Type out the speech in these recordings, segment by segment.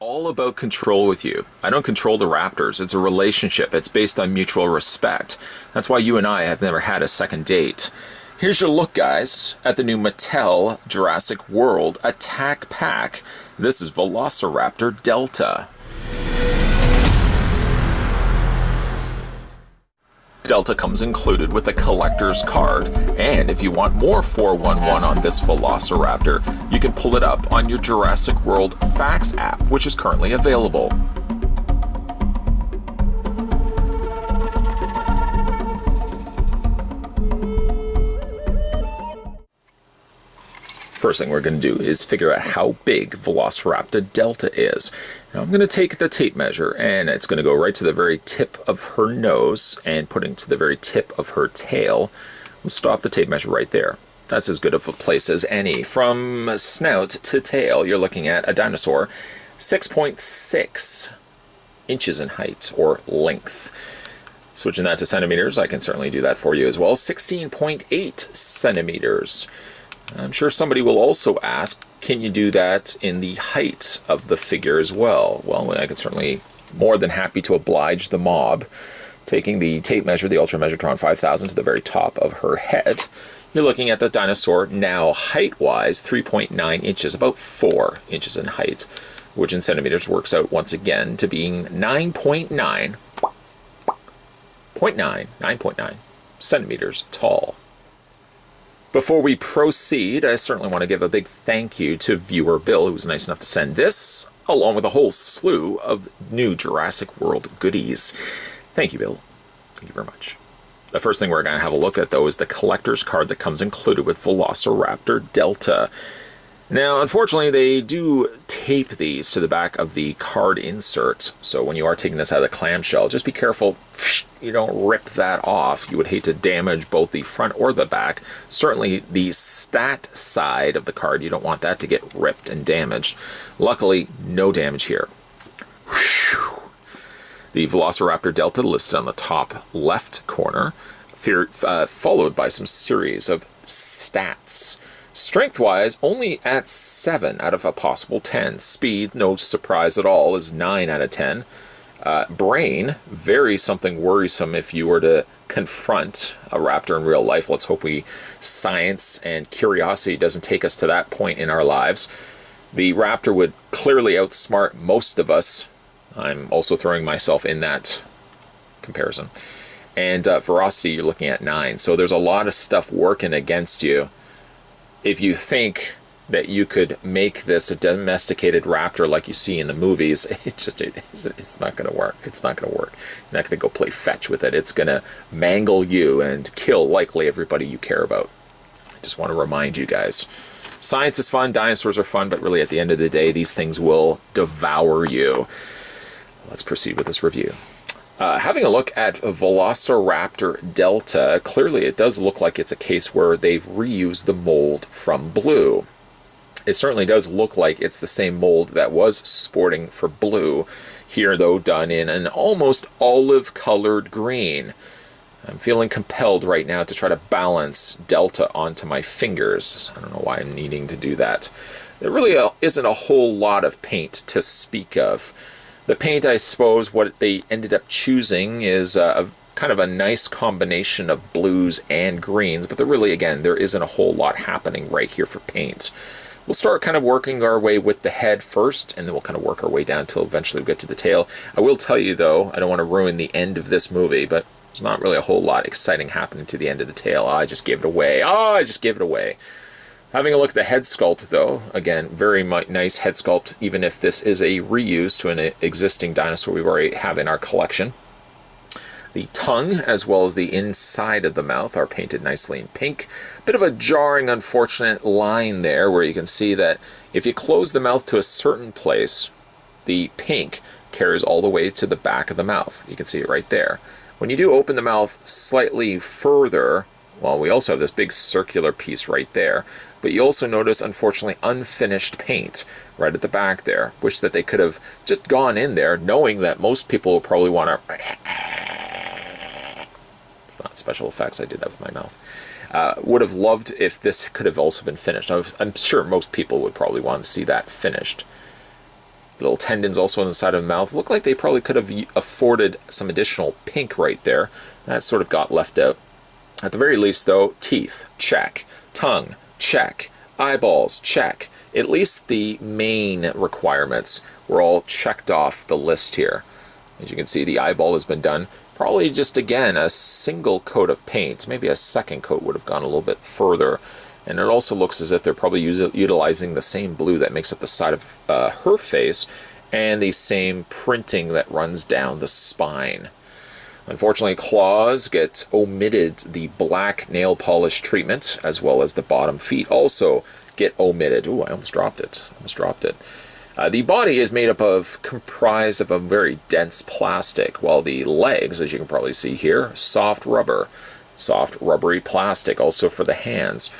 all about control with you. I don't control the raptors. It's a relationship. It's based on mutual respect. That's why you and I have never had a second date. Here's your look, guys, at the new Mattel Jurassic World Attack Pack. This is Velociraptor Delta. Delta comes included with a collector's card, and if you want more 411 on this Velociraptor, you can pull it up on your Jurassic World Facts app, which is currently available. First thing we're going to do is figure out how big Velociraptor Delta is. Now I'm going to take the tape measure, and it's going to go right to the very tip of her nose and putting to the very tip of her tail. We'll stop the tape measure right there. That's as good of a place as any. From snout to tail, you're looking at a dinosaur 6.6 inches in height or length. Switching that to centimeters, I can certainly do that for you as well. 16.8 centimeters. I'm sure somebody will also ask, can you do that in the height of the figure as well? Well, I can certainly more than happy to oblige the mob. Taking the tape measure, the Ultra Measure-Tron 5000 to the very top of her head, you're looking at the dinosaur now height-wise 3.9 inches, about 4 inches in height, which in centimeters works out once again to being 9.9 centimeters tall. Before we proceed, I certainly want to give a big thank you to viewer Bill, who was nice enough to send this, along with a whole slew of new Jurassic World goodies. Thank you, Bill. Thank you very much. The first thing we're going to have a look at, though, is the collector's card that comes included with Velociraptor Delta. Now, unfortunately, they do tape these to the back of the card insert, so when you are taking this out of the clamshell, just be careful you don't rip that off. You would hate to damage both the front or the back. Certainly the stat side of the card, you don't want that to get ripped and damaged. Luckily, no damage here. The Velociraptor Delta listed on the top left corner, followed by some series of stats. Strength-wise, only at 7 out of a possible 10. Speed, no surprise at all, is 9 out of 10. Brain, very something worrisome if you were to confront a raptor in real life. Let's hope science and curiosity doesn't take us to that point in our lives. The raptor would clearly outsmart most of us. I'm also throwing myself in that comparison. And ferocity, you're looking at 9. So there's a lot of stuff working against you. If you think that you could make this a domesticated raptor like you see in the movies, it's not going to work. It's not going to work. You're not going to go play fetch with it. It's going to mangle you and kill likely everybody you care about. I just want to remind you guys. Science is fun, dinosaurs are fun, but really at the end of the day, these things will devour you. Let's proceed with this review. Having a look at Velociraptor Delta, clearly it does look like it's a case where they've reused the mold from Blue. It certainly does look like it's the same mold that was sporting for Blue. Here, though, done in an almost olive-colored green. I'm feeling compelled right now to try to balance Delta onto my fingers. I don't know why I'm needing to do that. There really isn't a whole lot of paint to speak of. The paint, I suppose, what they ended up choosing is a kind of a nice combination of blues and greens, but there isn't a whole lot happening right here for paint. We'll start kind of working our way with the head first, and then we'll kind of work our way down until eventually we get to the tail. I will tell you, though, I don't want to ruin the end of this movie, but there's not really a whole lot exciting happening to the end of the tail. I just gave it away. Having a look at the head sculpt, though, again, very nice head sculpt, even if this is a reuse to an existing dinosaur we already have in our collection. The tongue, as well as the inside of the mouth, are painted nicely in pink. Bit of a jarring, unfortunate line there, where you can see that if you close the mouth to a certain place, the pink carries all the way to the back of the mouth. You can see it right there. When you do open the mouth slightly further, well, we also have this big circular piece right there. But you also notice, unfortunately, unfinished paint right at the back there. Wish that they could have just gone in there, knowing that most people will probably want to... It's not special effects, I did that with my mouth. Would have loved if this could have also been finished. I'm sure most people would probably want to see that finished. Little tendons also on the side of the mouth. Look like they probably could have afforded some additional pink right there. That sort of got left out. At the very least, though, teeth, check. Tongue, check. Eyeballs, check. At least the main requirements were all checked off the list here. As you can see, the eyeball has been done. Probably just, again, a single coat of paint. Maybe a second coat would have gone a little bit further. And it also looks as if they're probably utilizing the same blue that makes up the side of her face and the same printing that runs down the spine. Unfortunately, claws get omitted. The black nail polish treatment, as well as the bottom feet, also get omitted. Ooh, I almost dropped it. The body is comprised of a very dense plastic, while the legs, as you can probably see here, soft rubbery plastic, also for the hands.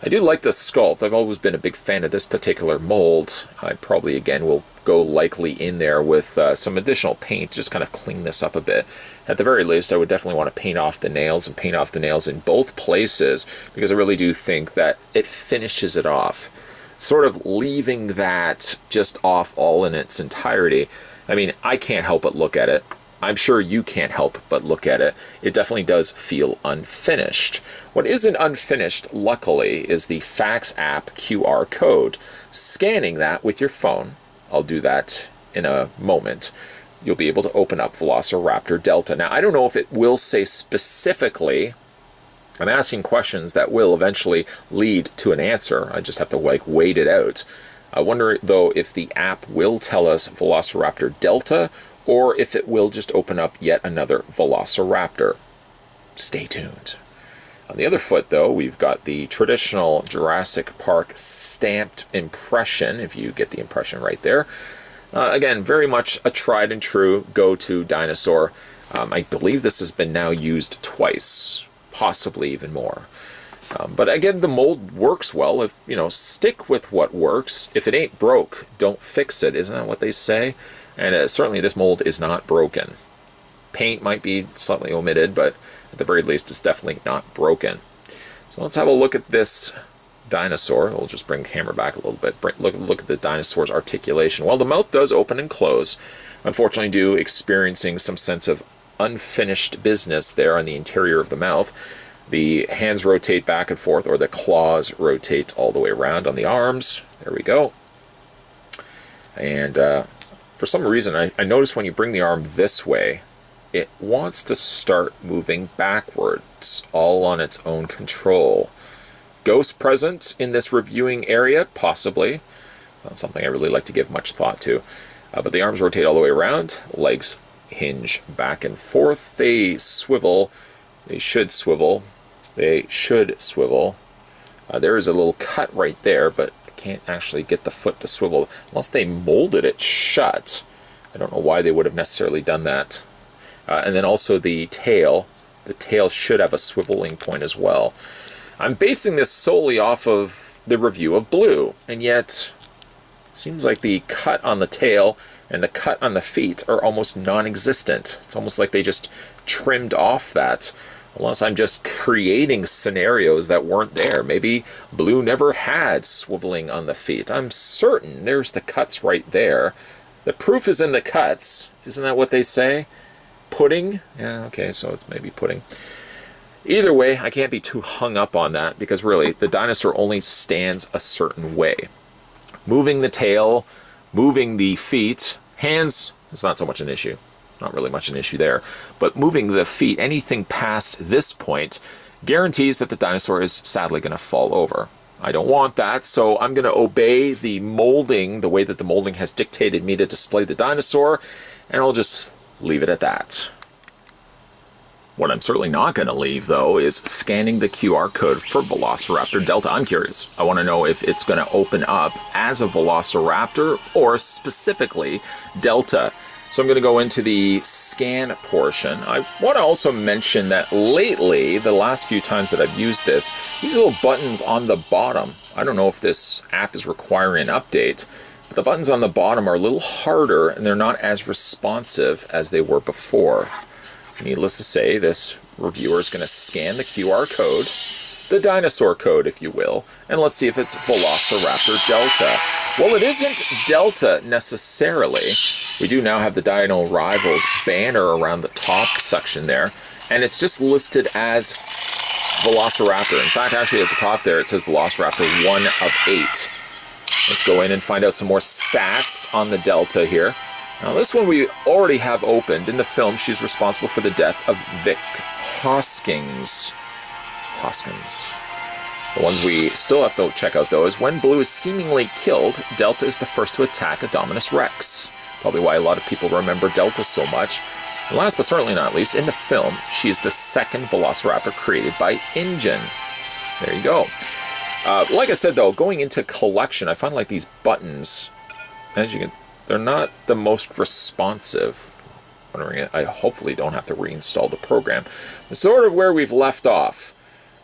I do like the sculpt. I've always been a big fan of this particular mold. I probably, again, will go likely in there with some additional paint, just kind of clean this up a bit. At the very least, I would definitely want to paint off the nails in both places, because I really do think that it finishes it off. Sort of leaving that just off all in its entirety. I mean, I can't help but look at it. I'm sure you can't help but look at it. It definitely does feel unfinished. What isn't unfinished, luckily, is the Fax app QR code. Scanning that with your phone, I'll do that in a moment, you'll be able to open up Velociraptor Delta. Now, I don't know if it will say specifically. I'm asking questions that will eventually lead to an answer. I just have to wait it out. I wonder, though, if the app will tell us Velociraptor Delta, or if it will just open up yet another Velociraptor. Stay tuned. On the other foot, though, we've got the traditional Jurassic Park stamped impression, if you get the impression right there. Again, very much a tried and true go-to dinosaur. I believe this has been now used twice, possibly even more. But again, the mold works well. If, stick with what works. If it ain't broke, don't fix it. Isn't that what they say? And certainly this mold is not broken. Paint might be slightly omitted, but at the very least, it's definitely not broken. So let's have a look at this dinosaur. We'll just bring the camera back a little bit. Look at the dinosaur's articulation. Well, the mouth does open and close. Unfortunately, experiencing some sense of unfinished business there on the interior of the mouth. The hands rotate back and forth, or the claws rotate all the way around on the arms. There we go. And for some reason, I notice when you bring the arm this way, it wants to start moving backwards, all on its own control. Ghost present in this reviewing area? Possibly. It's not something I really like to give much thought to. But the arms rotate all the way around. Legs hinge back and forth. They swivel. They should swivel. There is a little cut right there, but I can't actually get the foot to swivel unless they molded it shut. I don't know why they would have necessarily done that. And then also the tail. The tail should have a swiveling point as well. I'm basing this solely off of the review of Blue, and yet it seems like the cut on the tail and the cut on the feet are almost non-existent. It's almost like they just trimmed off that, unless I'm just creating scenarios that weren't there. Maybe Blue never had swiveling on the feet. I'm certain there's the cuts right there. The proof is in the cuts. Isn't that what they say? Pudding? Yeah, okay, so it's maybe pudding. Either way, I can't be too hung up on that, because really, the dinosaur only stands a certain way. Moving the tail, moving the feet, hands is not so much an issue. Not really much an issue there. But moving the feet, anything past this point, guarantees that the dinosaur is sadly going to fall over. I don't want that, so I'm going to obey the molding, the way that the molding has dictated me to display the dinosaur, and I'll just leave it at that. What I'm certainly not going to leave, though, is scanning the QR code for Velociraptor Delta. I'm curious. I want to know if it's going to open up as a Velociraptor or specifically Delta. So I'm going to go into the scan portion. I want to also mention that lately, the last few times that I've used this, these little buttons on the bottom, I don't know if this app is requiring an update, but the buttons on the bottom are a little harder and they're not as responsive as they were before. Needless to say, this reviewer is going to scan the QR code, the dinosaur code, if you will, and let's see if it's Velociraptor Delta. Well, it isn't Delta necessarily. We do now have the Dino Rivals banner around the top section there, and it's just listed as Velociraptor. In fact, actually at the top there it says Velociraptor 1 of 8. Let's go in and find out some more stats on the Delta here. Now this one we already have opened. In the film, she's responsible for the death of Vic Hoskins. The ones we still have to check out, though, is when Blue is seemingly killed, Delta is the first to attack Indominus Rex. Probably why a lot of people remember Delta so much. And last but certainly not least, in the film, she is the second Velociraptor created by InGen. There you go. Like I said, though, going into collection, I find like these buttons, as you can, they're not the most responsive. I hopefully don't have to reinstall the program. It's sort of where we've left off.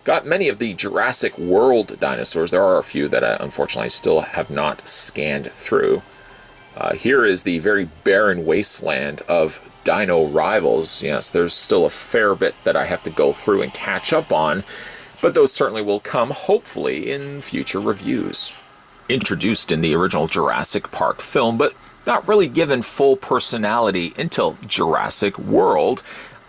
Got many of the Jurassic World dinosaurs. There are a few that I unfortunately still have not scanned through. Here is the very barren wasteland of Dino Rivals. Yes, there's still a fair bit that I have to go through and catch up on, but those certainly will come, hopefully, in future reviews. Introduced in the original Jurassic Park film, but not really given full personality until Jurassic World.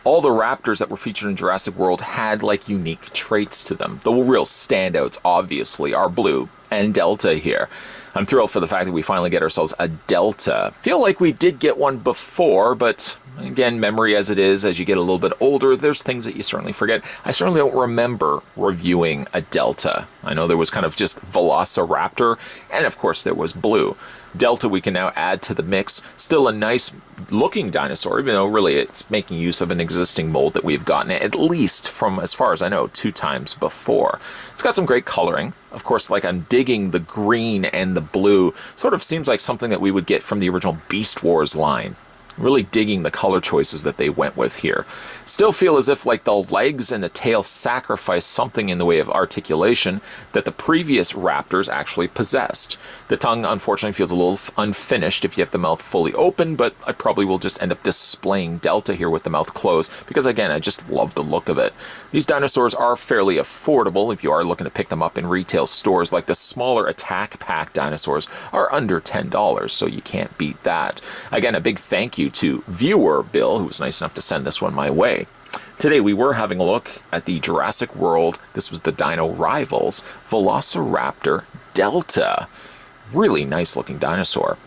All the raptors that were featured in Jurassic World had like unique traits to them. The real standouts, obviously, are Blue and Delta here. I'm thrilled for the fact that we finally get ourselves a Delta. Feel like we did get one before, but again, memory as it is, as you get a little bit older, there's things that you certainly forget. I certainly don't remember reviewing a Delta. I know there was kind of just Velociraptor, and of course there was Blue. Delta we can now add to the mix. Still a nice looking dinosaur, even though really it's making use of an existing mold that we've gotten, at least from, as far as I know, 2 times before. It's got some great coloring. Of course, like I'm digging the green and the blue. Sort of seems like something that we would get from the original Beast Wars line. Really digging the color choices that they went with here. Still feel as if like the legs and the tail sacrifice something in the way of articulation that the previous raptors actually possessed. The tongue unfortunately feels a little unfinished if you have the mouth fully open, but I probably will just end up displaying Delta here with the mouth closed because again, I just love the look of it. These dinosaurs are fairly affordable if you are looking to pick them up in retail stores. Like the smaller Attack Pack dinosaurs are under $10, so you can't beat that. Again, a big thank you to viewer Bill, who was nice enough to send this one my way. Today we were having a look at the Jurassic World, this was the Dino Rivals, Velociraptor Delta. Really nice looking dinosaur.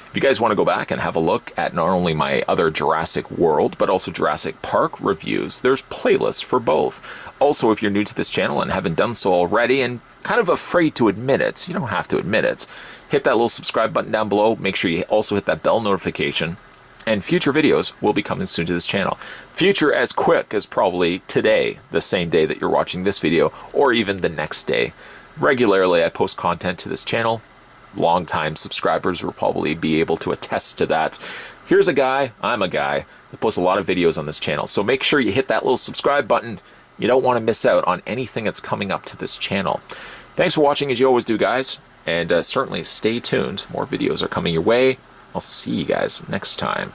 If you guys want to go back and have a look at not only my other Jurassic World, but also Jurassic Park reviews, there's playlists for both. Also, if you're new to this channel and haven't done so already and kind of afraid to admit it, you don't have to admit it, hit that little subscribe button down below. Make sure you also hit that bell notification. And future videos will be coming soon to this channel. Future as quick as probably today, the same day that you're watching this video, or even the next day. Regularly I post content to this channel. Long-time subscribers will probably be able to attest to that. Here's a guy, I'm a guy, that posts a lot of videos on this channel. So make sure you hit that little subscribe button. You don't want to miss out on anything that's coming up to this channel. Thanks for watching as you always do, guys. And certainly stay tuned. More videos are coming your way. I'll see you guys next time.